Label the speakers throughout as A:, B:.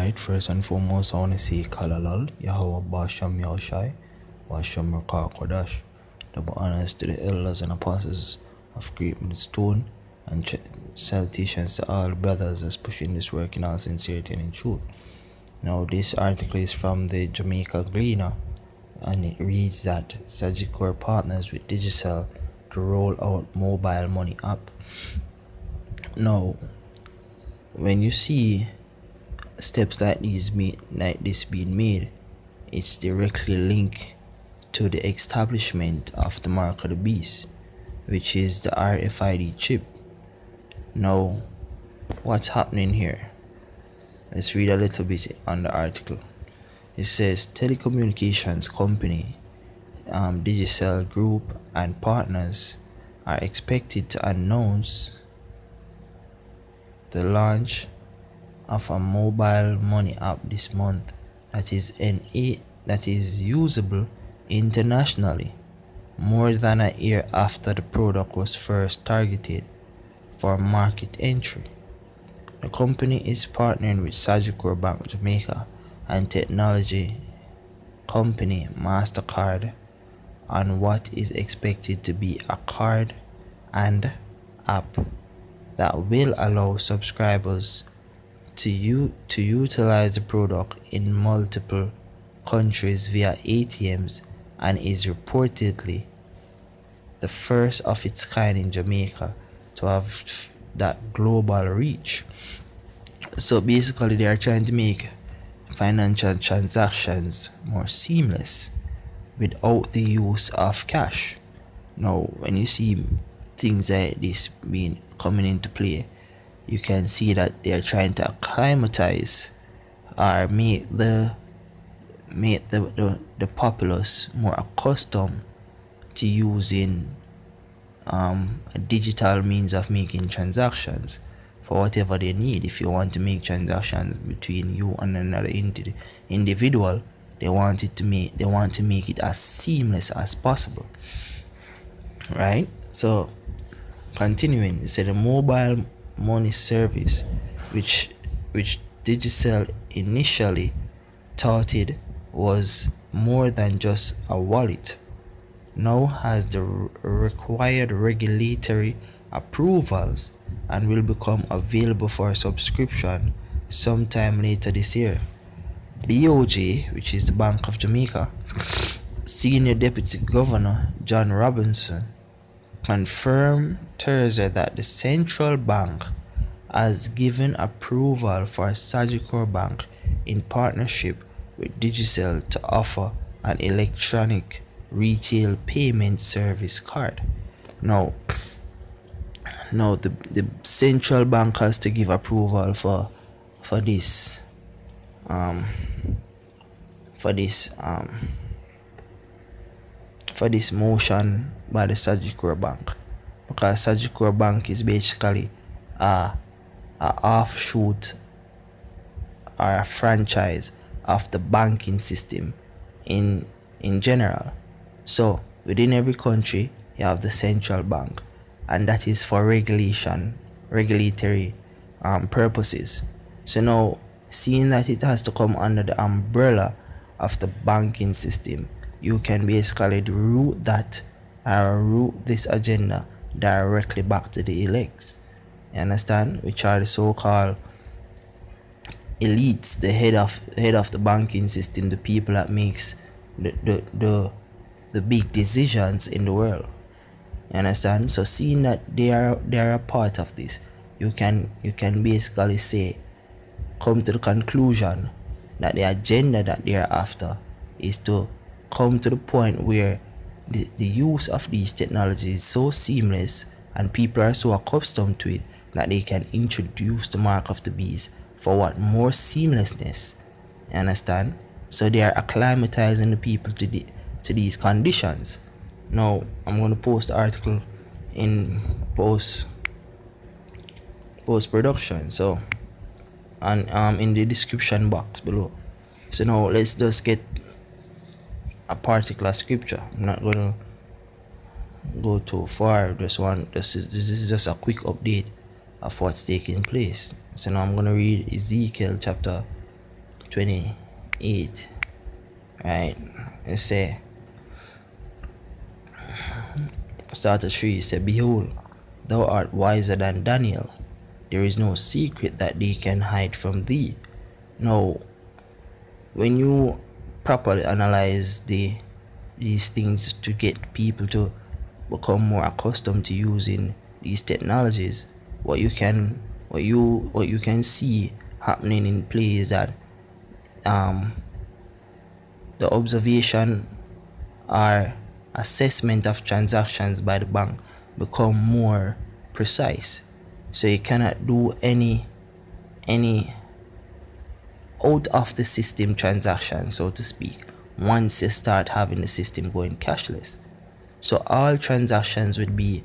A: Alright, first and foremost, I want to say Kalalal, Yahweh Basham Yahushai, Basham Rakar Kodash. Double honors to the elders and apostles of Great Stone, and salutations to all brothers that's pushing this work in all sincerity and in truth. Now, this article is from the Jamaica Gleaner, and it reads that Sagicor partners with Digicel to roll out mobile money app. Now, when you see steps like this being made, it's directly linked to the establishment of the mark of the beast, which is the RFID chip. Now, what's happening here? Let's read a little bit on the article. It says telecommunications company digicel Group and partners are expected to announce the launch of a mobile money app this month that is usable internationally, more than a year after the product was first targeted for market entry. The company is partnering with Sagicor Bank Jamaica and technology company MasterCard on what is expected to be a card and app that will allow subscribers to utilize the product in multiple countries via ATMs, and is reportedly the first of its kind in Jamaica to have that global reach. So basically, they are trying to make financial transactions more seamless without the use of cash. Now, when you see things like this coming into play, you can see that they are trying to acclimatize or make the populace more accustomed to using a digital means of making transactions for whatever they need. If you want to make transactions between you and another individual, they want to make it as seamless as possible, right? So continuing, it said the mobile money service, which digicel initially touted was more than just a wallet, now has the required regulatory approvals and will become available for subscription sometime later this year. BOJ, which is the Bank of Jamaica, Senior Deputy Governor John Robinson confirmed Thursday that the central bank has given approval for Sagicor Bank in partnership with digicel to offer an electronic retail payment service card. Now the central bank has to give approval for this motion by the Sagicor Bank, because Sagicor Bank is basically a offshoot or a franchise of the banking system in general. So within every country you have the central bank, and that is for regulatory purposes. So now, seeing that it has to come under the umbrella of the banking system, you can basically route this agenda directly back to the elects. You understand? Which are the so-called elites, the head of the banking system, the people that makes the big decisions in the world. You understand? So seeing that they are a part of this, you can basically come to the conclusion that the agenda that they are after is to come to the point where the use of these technologies is so seamless and people are so accustomed to it that they can introduce the mark of the beast for what more seamlessness. You understand? So they are acclimatizing the people to these conditions. Now I'm going to post the article in post production, so and in the description box below. So now let's just get a particular scripture. I'm not gonna go too far. This is just a quick update of what's taking place. So now I'm gonna read Ezekiel chapter
B: 28, right? Let's say start at 3, say, behold, thou art wiser than Daniel. There is no secret that they can hide from thee. Now, when you properly analyze these things to get people to become more accustomed to using these technologies, what you can see happening in play is that the observation or assessment of transactions by the bank become more precise. So you cannot do any out of the system transaction, so to speak, once you start having the system going cashless. So all transactions would be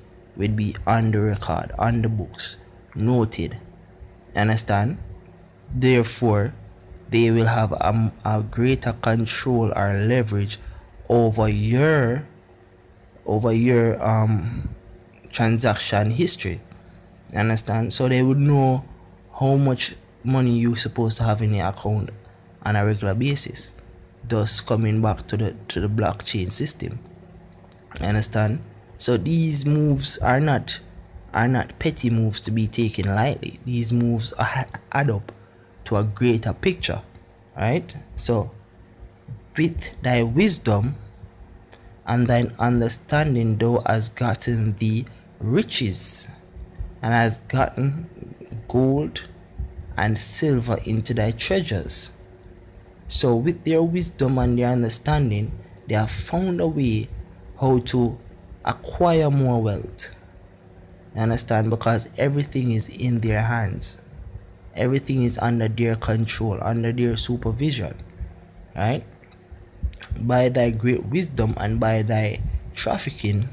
B: on the record, on the books, noted. Understand? Therefore, they will have a greater control or leverage over your transaction history. Understand? So they would know how much money you're supposed to have in your account on a regular basis, thus coming back to the blockchain system. Understand? So these moves are not petty moves to be taken lightly. These moves add up to a greater picture, right? So with thy wisdom and thine understanding thou hast gotten the riches, and hast gotten gold and silver into thy treasures. So with their wisdom and their understanding, they have found a way how to acquire more wealth. You understand? Because everything is in their hands. Everything is under their control, under their supervision, right? By thy great wisdom and by thy trafficking,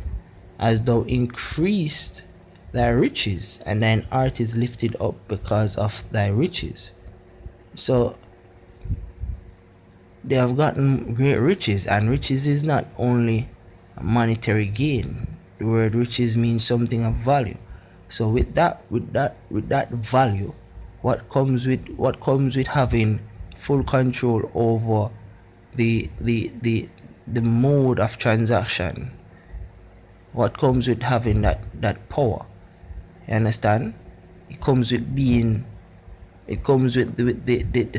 B: as thou increased thy riches, and thine heart is lifted up because of thy riches. So they have gotten great riches, and riches is not only a monetary gain. The word riches means something of value. So with that value, what comes with having full control over the mode of transaction, what comes with having that power. You understand? It comes with the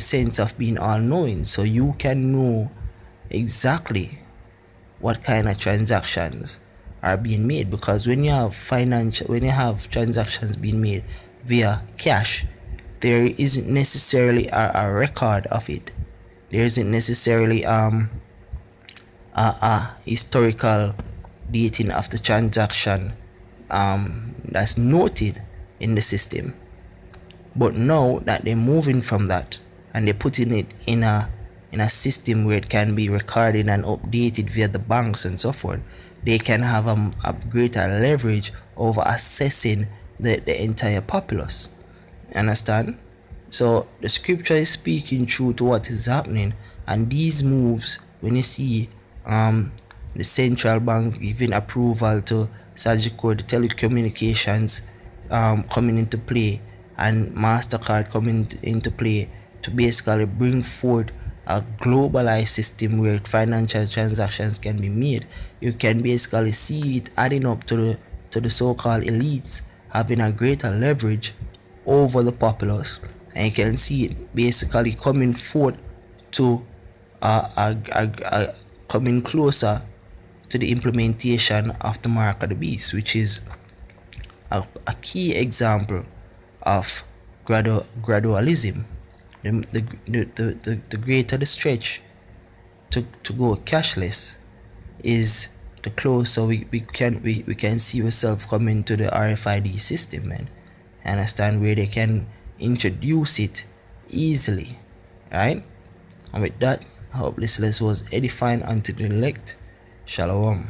B: sense of being all-knowing, so you can know exactly what kind of transactions are being made. Because when you have transactions being made via cash, there isn't necessarily a record of it. There isn't necessarily a historical dating of the transaction that's noted in the system. But now that they're moving from that and they're putting it in a system where it can be recorded and updated via the banks and so forth, they can have a greater leverage over assessing the entire populace. Understand? So the scripture is speaking true to what is happening, and these moves, when you see the central bank giving approval to Sagicor, the telecommunications coming into play, and MasterCard coming into play to basically bring forth a globalized system where financial transactions can be made, you can basically see it adding up to the so-called elites having a greater leverage over the populace, and you can see it basically coming forth to coming closer to the implementation of the mark of the beast, which is a key example of gradualism. The greater the stretch to go cashless is, the closer we can see ourselves coming to the RFID system, man. Understand? Where they can introduce it easily, right? And with that, I hope this lesson was edifying unto the elect. Shalom.